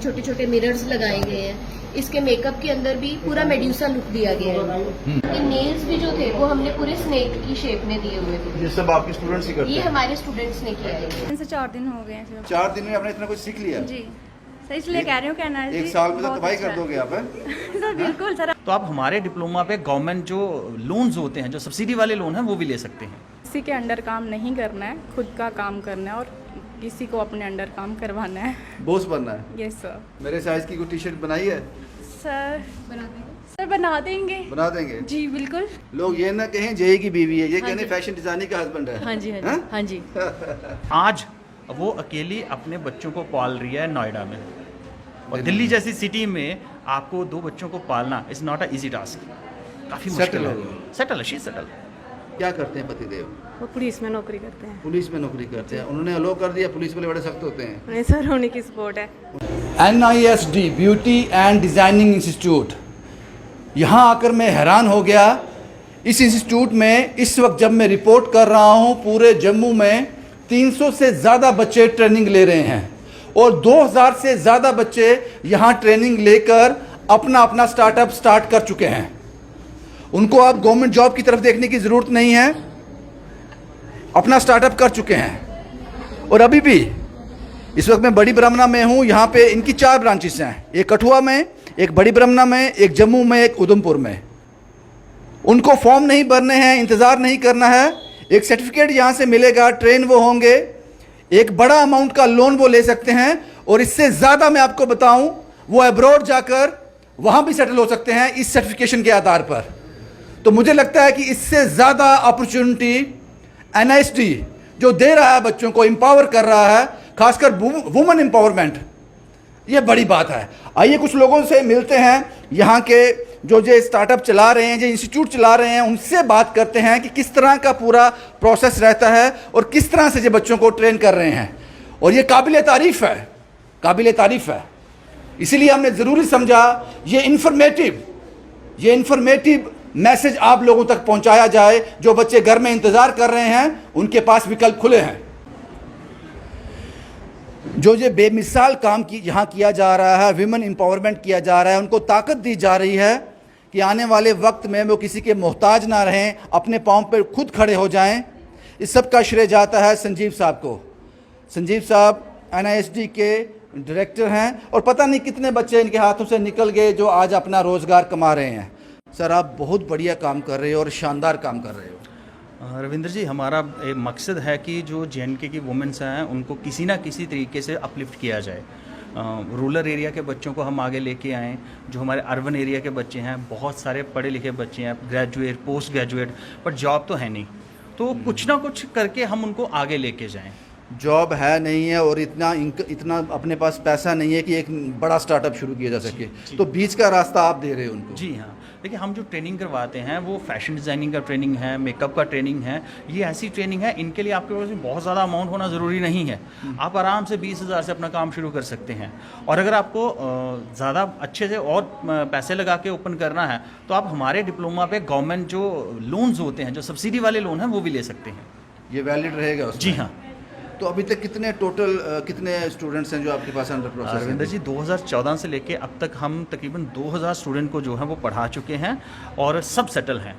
छोटे छोटे मिरर्स लगाए गए हैं। इसके मेकअप के अंदर भी पूरा मेड्यूसा लुक दिया गया है। ये नेल्स भी जो थे वो हमने पूरे स्नेक की शेप में दिए हुए थे। ये सब आपके स्टूडेंट्स ही करते ये हैं? हमारे स्टूडेंट्स ने किया है। 3 से 4 दिन हो गए हैं सिर्फ। 4 दिन में आपने इतना कुछ सीख लिया? जी सर, इसलिए कह रही हूँ कि एनर्जी एक साल में तो तबाही कर दोगे आप, हैं? सर बिल्कुल सर। तो आप हमारे डिप्लोमा पे गवर्नमेंट जो लोन्स होते हैं, जो सब्सिडी वाले लोन हैं, वो भी ले सकते हैं। किसी के अंडर काम नहीं करना है, खुद का काम करना है और किसी को अपने अंडर काम करवाना है। बॉस बनना है? Yes sir. मेरे साइज की कोई टी शर्ट बनाई है? सर बना देंगे। बना देंगे जी बिल्कुल। लोग ये ना कहें जय की बीवी है, ये कहने फैशन डिजाइनिंग का हस्बैंड है। हाँ जी हैं? हाँ जी। आज वो अकेली अपने बच्चों को पाल रही है नोएडा में, और दिल्ली जैसी सिटी में आपको 2 बच्चों को पालना is not a easy task. काफ़ी मुश्किल है। सेटल है, शी सेटल। क्या करते हैं पतिदेव? वो पुलिस में नौकरी करते हैं। पुलिस में नौकरी करते हैं। उन्होंने अलो कर दिया, पुलिस वाले बड़े सख्त होते हैं। नहीं सर, उन्हीं की सपोर्ट है। NISD beauty and designing institute, यहाँ आकर मैं हैरान हो गया। इस इंस्टीट्यूट में इस वक्त जब मैं रिपोर्ट कर रहा हूँ, पूरे जम्मू में 300 से ज़्यादा बच्चे ट्रेनिंग ले रहे हैं और 2000 से ज़्यादा बच्चे यहाँ ट्रेनिंग लेकर अपना अपना स्टार्टअप स्टार्ट कर चुके हैं। उनको अब गवर्नमेंट जॉब की तरफ देखने की ज़रूरत नहीं है, अपना स्टार्टअप कर चुके हैं। और अभी भी इस वक्त मैं बड़ी ब्रह्मना में हूँ, यहाँ पे इनकी 4 ब्रांचेस हैं, एक कठुआ में, एक बड़ी ब्रह्मना में, एक जम्मू में, एक उधमपुर में। उनको फॉर्म नहीं भरने हैं, इंतज़ार नहीं करना है, एक सर्टिफिकेट यहाँ से मिलेगा, ट्रेन वो होंगे, एक बड़ा अमाउंट का लोन वो ले सकते हैं और इससे ज़्यादा मैं आपको बताऊं, वो अब्रॉड जाकर वहाँ भी सेटल हो सकते हैं इस सर्टिफिकेशन के आधार पर। तो मुझे लगता है कि इससे ज़्यादा अपॉर्चुनिटी NISD जो दे रहा है, बच्चों को एम्पावर कर रहा है, खासकर वुमेन एम्पावरमेंट, ये बड़ी बात है। आइए कुछ लोगों से मिलते हैं, यहाँ के जो स्टार्टअप चला रहे हैं, जो इंस्टीट्यूट चला रहे हैं, उनसे बात करते हैं कि किस तरह का पूरा प्रोसेस रहता है और किस तरह से जो बच्चों को ट्रेन कर रहे हैं। और ये काबिल तारीफ़ है, काबिल तारीफ़ है। इसीलिए हमने ज़रूरी समझा ये इन्फॉर्मेटिव मैसेज आप लोगों तक पहुंचाया जाए। जो बच्चे घर में इंतज़ार कर रहे हैं, उनके पास विकल्प खुले हैं। जो ये बेमिसाल काम यहाँ किया जा रहा है, विमेन एम्पावरमेंट किया जा रहा है, उनको ताकत दी जा रही है कि आने वाले वक्त में वो किसी के मोहताज ना रहें, अपने पाँव पर खुद खड़े हो जाएं। इस सब का श्रेय जाता है संजीव साहब को। संजीव साहब NISD के डायरेक्टर हैं और पता नहीं कितने बच्चे इनके हाथों से निकल गए जो आज अपना रोज़गार कमा रहे हैं। सर, आप बहुत बढ़िया काम कर रहे हो और शानदार काम कर रहे हो। रविंद्र जी, हमारा एक मकसद है कि जो JNK की वुमेंस हैं उनको किसी ना किसी तरीके से अपलिफ्ट किया जाए। रूरल एरिया के बच्चों को हम आगे लेके आएँ, जो हमारे अर्बन एरिया के बच्चे हैं, बहुत सारे पढ़े लिखे बच्चे हैं, ग्रेजुएट, पोस्ट ग्रेजुएट, पर जॉब तो है नहीं, तो कुछ ना कुछ करके हम उनको आगे लेके जाएं। जॉब है नहीं है और इतना अपने पास पैसा नहीं है कि एक बड़ा स्टार्टअप शुरू किया जा सके, तो बीच का रास्ता आप दे रहे हो उनको। जी हाँ, देखिए हम जो ट्रेनिंग करवाते हैं वो फैशन डिज़ाइनिंग का ट्रेनिंग है, मेकअप का ट्रेनिंग है। ये ऐसी ट्रेनिंग है, इनके लिए आपके पास बहुत ज़्यादा अमाउंट होना ज़रूरी नहीं है। आप आराम से 20,000 से अपना काम शुरू कर सकते हैं। और अगर आपको ज़्यादा अच्छे से और पैसे लगा के ओपन करना है, तो आप हमारे डिप्लोमा पे गवर्नमेंट जो लोन्स होते हैं, जो सब्सिडी वाले लोन हैं, वो भी ले सकते हैं। ये वैलिड रहेगा उसमें? जी हाँ। तो अभी तक कितने स्टूडेंट्स हैं जो आपके पास अंडर प्रोसेस हैं? रविंद्र जी, 2014 से लेके अब तक हम तकरीबन 2000 स्टूडेंट को जो है वो पढ़ा चुके हैं और सब सेटल हैं।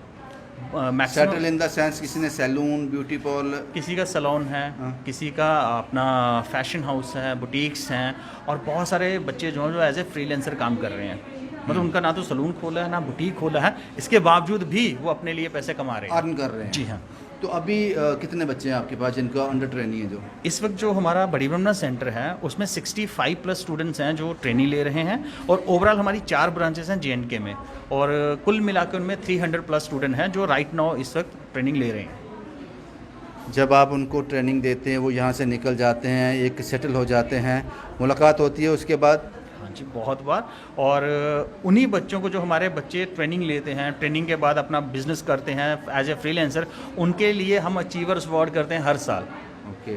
सेटल इन द सेंस, किसी ने सैलून, ब्यूटी पार्लर, किसी का सैलून है, किसी का अपना फैशन हाउस है, बुटीक्स हैं, और बहुत सारे बच्चे जो हैं जो एज ए फ्रीलांसर काम कर रहे हैं। मतलब उनका ना तो सैलून खोला है, ना बुटीक खोला है, इसके बावजूद भी वो अपने लिए पैसे कमा रहे हैं, अर्न कर रहे हैं। जी हाँ। तो अभी कितने बच्चे हैं आपके पास जिनका अंडर ट्रेनिंग है? जो इस वक्त जो हमारा बड़ी ब्रह्मना सेंटर है उसमें 65 प्लस स्टूडेंट्स हैं जो ट्रेनिंग ले रहे हैं, और ओवरऑल हमारी 4 ब्रांचेस हैं JNK में, और कुल मिलाकर उनमें 300 प्लस स्टूडेंट हैं जो राइट नाउ इस वक्त ट्रेनिंग ले रहे हैं। जब आप उनको ट्रेनिंग देते हैं, वो यहाँ से निकल जाते हैं, एक सेटल हो जाते हैं, मुलाकात होती है उसके बाद? हाँ जी, बहुत बार। और उन्हीं बच्चों को जो हमारे बच्चे ट्रेनिंग लेते हैं, ट्रेनिंग के बाद अपना बिजनेस करते हैं एज ए फ्रीलांसर, उनके लिए हम अचीवर्स अवार्ड करते हैं हर साल।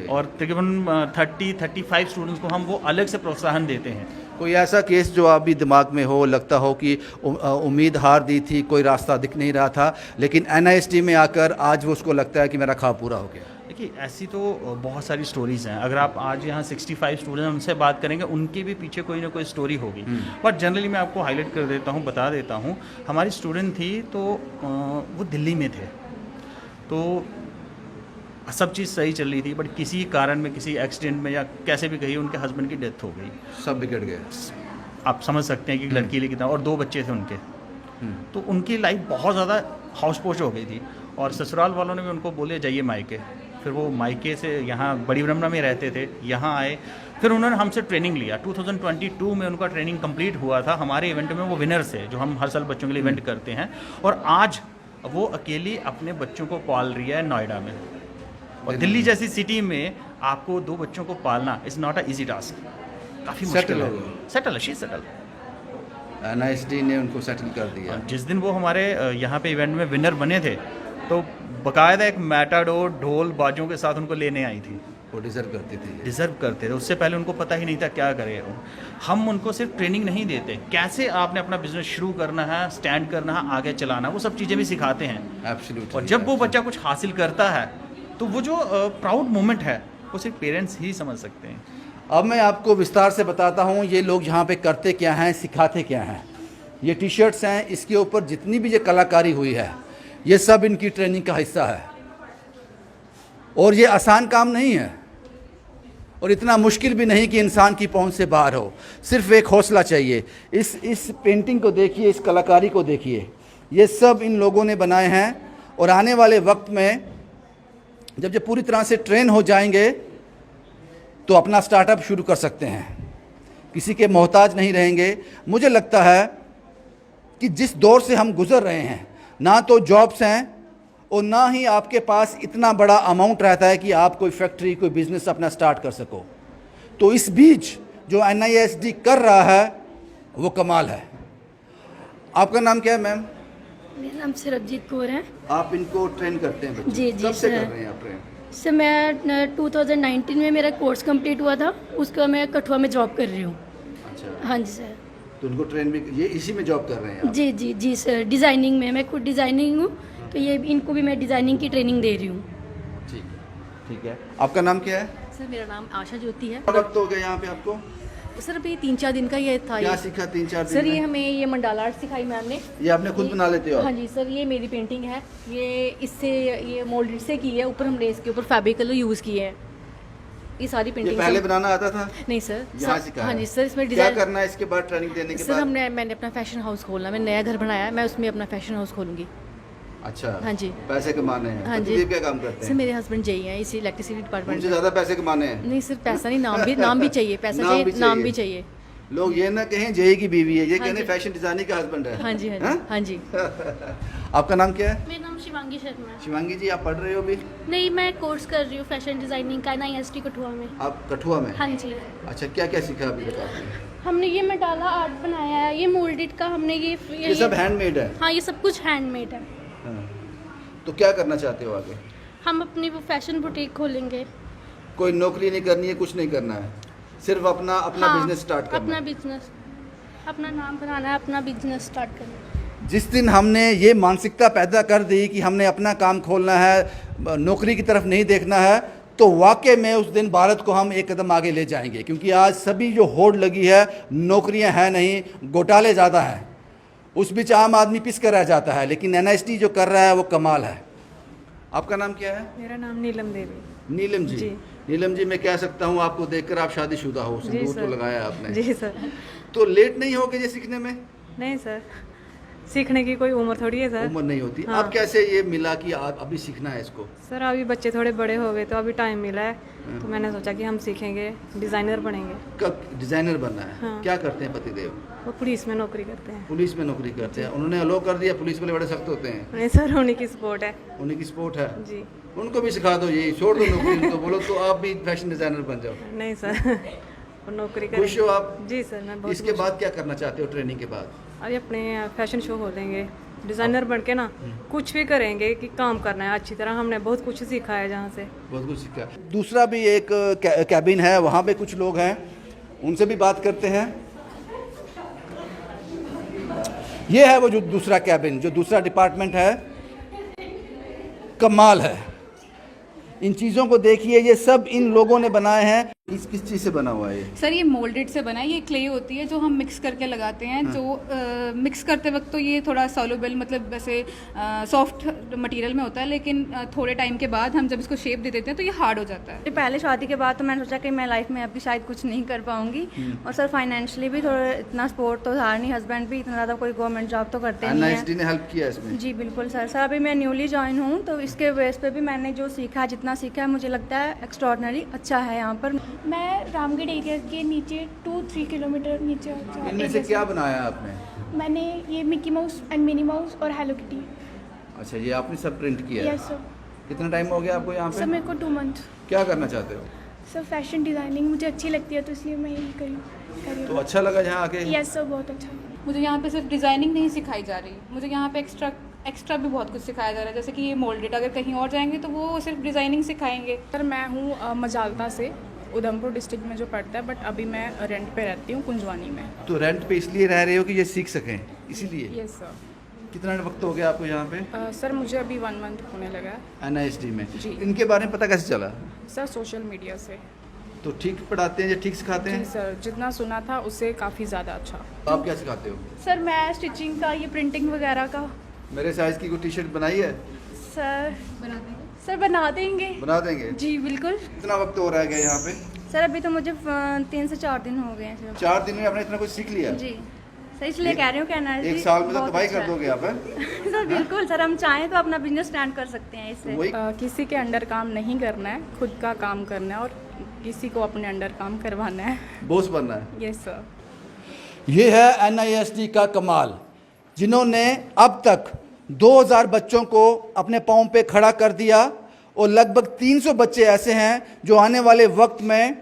और तकरीबन 30-35 स्टूडेंट्स को हम वो अलग से प्रोत्साहन देते हैं। कोई ऐसा केस जो आप भी दिमाग में हो, लगता हो कि उम्मीद हार दी थी, कोई रास्ता दिख नहीं रहा था, लेकिन NISD में आकर आज वो उसको लगता है कि मेरा ख्वाब पूरा हो गया? देखिए ऐसी तो बहुत सारी स्टोरीज़ हैं। अगर आप आज यहाँ 65 स्टूडेंट हैं उनसे बात करेंगे, उनके भी पीछे कोई ना कोई स्टोरी होगी। बट जनरली मैं आपको हाईलाइट कर देता हूँ, बता देता हूँ। हमारी स्टूडेंट थी तो वो दिल्ली में थे, तो सब चीज़ सही चल रही थी, बट किसी कारण में, किसी एक्सीडेंट में या कैसे भी कहिए, उनके हस्बैंड की डेथ हो गई। सब बिगड़ गए। आप समझ सकते हैं कि लड़की लिए कितना, और 2 बच्चे थे उनके। तो उनकी लाइफ बहुत ज़्यादा हाउस पोस्ट हो गई थी, और ससुराल वालों ने भी उनको बोले जाइए मायके। फिर वो मायके से यहाँ बड़ी ब्रह्मपुरा में रहते थे, यहाँ आए। फिर उन्होंने हमसे ट्रेनिंग लिया। 2022 में उनका ट्रेनिंग कंप्लीट हुआ था। हमारे इवेंट में वो विनर्स है, जो हम हर साल बच्चों के लिए इवेंट करते हैं। और आज वो अकेली अपने बच्चों को पाल रही है नोएडा में। और दिल्ली जैसी सिटी में आपको 2 बच्चों को पालना is not a easy task, काफ़ी मुश्किल है। Settle, she settle. NISD ने उनको सेटल कर दिया। जिस दिन वो हमारे यहाँ पे इवेंट में विनर बने थे, तो बकायदा एक मैटाडोर ढोल बाजों के साथ उनको लेने आई थी। वो डिजर्व करती थी। डिज़र्व करते थे। उससे पहले उनको पता ही नहीं था क्या करे। हम उनको सिर्फ ट्रेनिंग नहीं देते, कैसे आपने अपना बिजनेस शुरू करना है, स्टैंड करना है, आगे चलाना, वो सब चीज़ें भी सिखाते हैं। एब्सोल्युटली। और जब वो बच्चा कुछ हासिल करता है, तो वो जो प्राउड मोमेंट है, वो सिर्फ पेरेंट्स ही समझ सकते हैं। अब मैं आपको विस्तार से बताता हूँ ये लोग यहाँ पे करते क्या हैं, सिखाते क्या हैं। ये टी शर्ट्स हैं, इसके ऊपर जितनी भी ये कलाकारी हुई है, ये सब इनकी ट्रेनिंग का हिस्सा है। और ये आसान काम नहीं है, और इतना मुश्किल भी नहीं कि इंसान की पहुंच से बाहर हो। सिर्फ एक हौसला चाहिए। इस पेंटिंग को देखिए, इस कलाकारी को देखिए, ये सब इन लोगों ने बनाए हैं। और आने वाले वक्त में जब ये पूरी तरह से ट्रेन हो जाएंगे तो अपना स्टार्टअप शुरू कर सकते हैं, किसी के मोहताज नहीं रहेंगे। मुझे लगता है कि जिस दौर से हम गुजर रहे हैं, ना तो जॉब्स हैं और ना ही आपके पास इतना बड़ा अमाउंट रहता है कि आप कोई फैक्ट्री, कोई बिजनेस अपना स्टार्ट कर सको। तो इस बीच जो NISD कर रहा है वो कमाल है। आपका नाम क्या है मैम? मेरा नाम सरबजीत कौर है। आप इनको ट्रेन करते हैं बच्चे? जी, जी, कब से सर। कर रहे हैं आप ट्रेन? सर मैं 2019 में मेरा कोर्स कंप्लीट हुआ था, उसका मैं कठुआ में जॉब कर रही हूँ। अच्छा, हाँ जी सर। तो उनको ट्रेन भी, ये इसी में जॉब कर रहे हैं आप? जी जी जी सर, डिज़ाइनिंग में। मैं खुद डिज़ाइनिंग हूँ, तो ये इनको भी मैं डिज़ाइनिंग की ट्रेनिंग दे रही हूँ। ठीक है, ठीक है। आपका नाम क्या है? सर मेरा नाम आशा ज्योति है। क्या वक्त हो गया यहाँ पे आपको? सर अभी 3-4 दिन का ये था। क्या ये सीखा 3-4 दिन सर में? ये हमें ये मंडाला आर्ट सिखाई मैम ने। ये आपने खुद बना लेते हो आप? हाँ जी सर, ये मेरी पेंटिंग है। ये इससे ये मोल्डेड से की है, ऊपर हमने इसके ऊपर फैब्रिक कलर यूज़ किए हैं। ये सारी ये पेंटिंग पहले बनाना आता था? नहीं सर, यहाँ सिखाया? हाँ जी सर, इसमें क्या डिज़ाइन। करना है इसके बाद, ट्रेनिंग देने के सर बाद? मैंने अपना फैशन हाउस खोलना, मैंने नया घर बनाया है, मैं उसमें अपना फैशन हाउस खोलूंगी। अच्छा, हाँ जी। पैसे कमाने हैं। हाँ जी। पतिदेव क्या काम करते सर हैं? मेरे हस्बैंड जेई हैं, इसी इलेक्ट्रिसिटी डिपार्टमेंट उनसे में। ज्यादा पैसे कमाने हैं? नहीं सर, पैसा नहीं, नाम भी चाहिए। पैसा नाम भी चाहिए, नाम भी चाहिए। चाहिए। लोग ये ना कहें जय की बीवी है, ये हाँ कहने जी। फैशन डिजाइनिंग का हस्बैंड है। हाँ जी, हाँ हाँ? जी, हाँ जी। आपका नाम क्या है? मेरा नाम शिवांगी शर्मा है। शिवांगी जी, आप पढ़ रहे हो अभी? नहीं, मैं कोर्स कर रही हूँ फैशन डिजाइनिंग का NISD कठुआ में। आप कठुआ में? हाँ जी। अच्छा, क्या क्या सीखा अभी तक आपने? हमने ये मंडाला आर्ट बनाया है, ये मोल्डेड का हमने ये सब हैंडमेड है? हाँ, ये सब कुछ हैंडमेड है। हाँ। तो क्या करना चाहते हो आगे? हम अपनी वो फैशन बुटीक खोलेंगे। कोई नौकरी नहीं करनी है, कुछ नहीं करना है, सिर्फ अपना हाँ, बिजनेस स्टार्ट करना अपना है। बिजनेस, अपना नाम बनाना है, अपना बिजनेस स्टार्ट करना है। जिस दिन हमने ये मानसिकता पैदा कर दी कि हमने अपना काम खोलना है, नौकरी की तरफ नहीं देखना है, तो वाकई में उस दिन भारत को हम एक कदम आगे ले जाएंगे। क्योंकि आज सभी जो होड़ लगी है, नौकरियां हैं नहीं, घोटाले ज़्यादा हैं, उस बीच आम आदमी पिस कर रह जाता है। लेकिन NISD जो कर रहा है वो कमाल है। आपका नाम क्या है? मेरा नाम नीलम देवी। नीलम जी। जी। नीलम जी, मैं कह सकता हूँ आपको देखकर आप शादीशुदा हो, जी सिंदूर तो सर। लगाया आपने। जी सर। तो लेट नहीं होगे ये सीखने में? नहीं सर, सीखने की कोई उम्र थोड़ी है सर। उम्र नहीं होती। हाँ। अब कैसे ये मिला कि आप अभी सीखना है इसको? सर अभी बच्चे थोड़े बड़े हो गए, तो अभी टाइम मिला है, तो मैंने सोचा कि हम सीखेंगे, डिज़ाइनर बनेंगे। कब डिजाइनर बनना है? हाँ। क्या करते हैं पतिदेव? वो पुलिस में नौकरी करते हैं। पुलिस में नौकरी करते हैं। उन्होंने अलो कर दिया? पुलिस वाले बड़े सख्त होते हैं। नहीं सर, उन्हीं की सपोर्ट है। उन्हीं की सपोर्ट है। जी। उनको भी सिखा दो, ये छोड़ दो नौकरी, उनको बोलो तो आप भी फैशन डिजाइनर बन जाओ। नहीं सर, वो नौकरी करेंगे। खुश हो आप? जी सर, मैं बहुत इसके खुश बाद क्या करना चाहते हो ट्रेनिंग के बाद? हूँ। अभी अपने फैशन शो खोलेंगे, डिज़ाइनर बन के ना कुछ भी करेंगे कि काम करना है अच्छी तरह। हमने बहुत कुछ सीखा है जहाँ से। बहुत कुछ सीखा। दूसरा भी एक कैबिन है, वहाँ पे कुछ लोग हैं, उनसे भी बात करते हैं। ये है वो जो दूसरा कैबिन, जो दूसरा डिपार्टमेंट है, कमाल है। इन चीज़ों को देखिए, ये सब इन लोगों ने बनाए हैं। किस चीज़ से बना हुआ है ये? सर ये मोल्डेड से बना है, ये क्ले होती है जो हम मिक्स करके लगाते हैं। जो मिक्स करते वक्त तो ये थोड़ा सॉल्युबल मतलब वैसे सॉफ्ट मटेरियल में होता है, लेकिन थोड़े टाइम के बाद हम जब इसको शेप दे देते हैं तो ये हार्ड हो जाता है। पहले शादी के बाद तो मैंने सोचा कि मैं लाइफ में अभी शायद कुछ नहीं कर पाऊंगी, और सर फाइनेंशियली भी थोड़ा इतना सपोर्ट तो था नहीं, हस्बैंड भी इतना ज़्यादा कोई गवर्नमेंट जॉब तो करते नहीं NIST ने हेल्प किया इसमें? जी बिल्कुल सर। सर अभी मैं न्यूली ज्वाइन हूँ, तो इसके बेस पे भी मैंने जो सीखा है, जितना सीखा है, मुझे लगता है एक्स्ट्रॉर्डनरी अच्छा है यहाँ पर। मैं रामगढ़ एरिया के नीचे 2-3 किलोमीटर नीचे इनमें से क्या बनाया आपने? मैंने ये Mickey mouse and Minnie Mouse और हेलो किटी। अच्छा, ये आपने सब प्रिंट किया है? Yes sir. कितना टाइम हो गया आपको यहाँ सर पे? मेरे को 2 मंथ। क्या करना चाहते हो? सर फैशन डिज़ाइनिंग मुझे अच्छी लगती है, तो इसलिए मैं यही करी। तो अच्छा लगा यहाँ आके? यस सर, बहुत अच्छा। मुझे यहाँ पे सिर्फ डिज़ाइनिंग नहीं सिखाई जा रही, मुझे यहाँ पे एक्स्ट्रा भी बहुत कुछ सिखाया जा रहा है। जैसे कि ये मोल्डेड, अगर कहीं और जाएंगे तो वो सिर्फ डिज़ाइनिंग सिखाएंगे। सर मैं हूँ मजालता से, उधमपुर डिस्ट्रिक्ट में जो पड़ता है, बट अभी मैं रेंट पे रहती हूँ कुंजवानी में। तो रेंट पे इसलिए रह रहे हो कि ये सीख सकें, इसीलिए? Yes sir. कितना वक्त हो गया आपको यहाँ पे? सर मुझे अभी 1 मंथ होने लगा है। NIST में? जी। इनके बारे में पता कैसे चला? सर सोशल मीडिया से। तो ठीक पढ़ाते हैं या ठीक सिखाते जी हैं? सर, जितना सुना था उससे काफ़ी ज़्यादा अच्छा। आप क्या सिखाते हो? सर मैं स्टिचिंग का, ये प्रिंटिंग वगैरह का। मेरे साइज की कोई टी शर्ट बनाई है? सर बना देंगे। बना देंगे? जी बिल्कुल। कितना वक्त हो रहा है यहाँ पे? सर अभी तो मुझे 3 से 4 दिन हो गए हैं सर। 4 दिन में आपने इतना कुछ सीख लिया? जी सर, इसलिए कह रही हूँ कि NIST एक साल में तो बहुत तबाही अच्छा कर है। दोगे आप, हैं? सर बिल्कुल सर, हम चाहें तो अपना बिजनेस स्टैंड कर सकते हैं इससे। वही किसी के अंडर काम नहीं करना है, खुद का काम करना है, और किसी को अपने अंडर काम करवाना है। बॉस बनना है। Yes sir. ये है NIST का कमाल, जिन्होंने अब तक 2000 बच्चों को अपने पाँव पे खड़ा कर दिया, और लगभग 300 बच्चे ऐसे हैं जो आने वाले वक्त में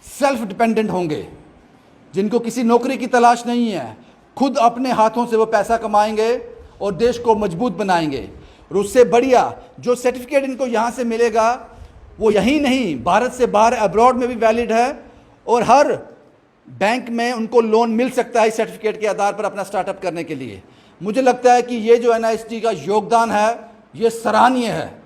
सेल्फ डिपेंडेंट होंगे, जिनको किसी नौकरी की तलाश नहीं है, खुद अपने हाथों से वो पैसा कमाएंगे और देश को मजबूत बनाएंगे। और उससे बढ़िया जो सर्टिफिकेट इनको यहाँ से मिलेगा, वो यहीं नहीं, भारत से बाहर अब्रॉड में भी वैलिड है, और हर बैंक में उनको लोन मिल सकता है इस सर्टिफिकेट के आधार पर अपना स्टार्टअप करने के लिए। मुझे लगता है कि ये जो NIST का योगदान है, ये सराहनीय है,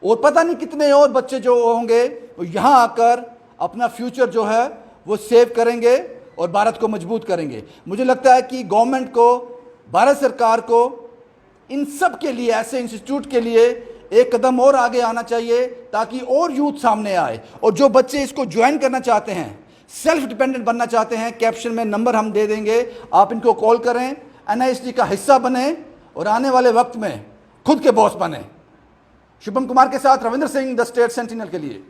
और पता नहीं कितने और बच्चे जो होंगे वो यहाँ आकर अपना फ्यूचर जो है वो सेव करेंगे और भारत को मजबूत करेंगे। मुझे लगता है कि गवर्नमेंट को, भारत सरकार को इन सब के लिए, ऐसे इंस्टीट्यूट के लिए एक कदम और आगे आना चाहिए, ताकि और यूथ सामने आए। और जो बच्चे इसको ज्वाइन करना चाहते हैं, सेल्फ डिपेंडेंट बनना चाहते हैं, कैप्शन में नंबर हम दे देंगे, आप इनको कॉल करें, NIST का हिस्सा बने और आने वाले वक्त में खुद के बॉस बने। शुभम कुमार के साथ Ravindra Singh, the state sentinel के लिए।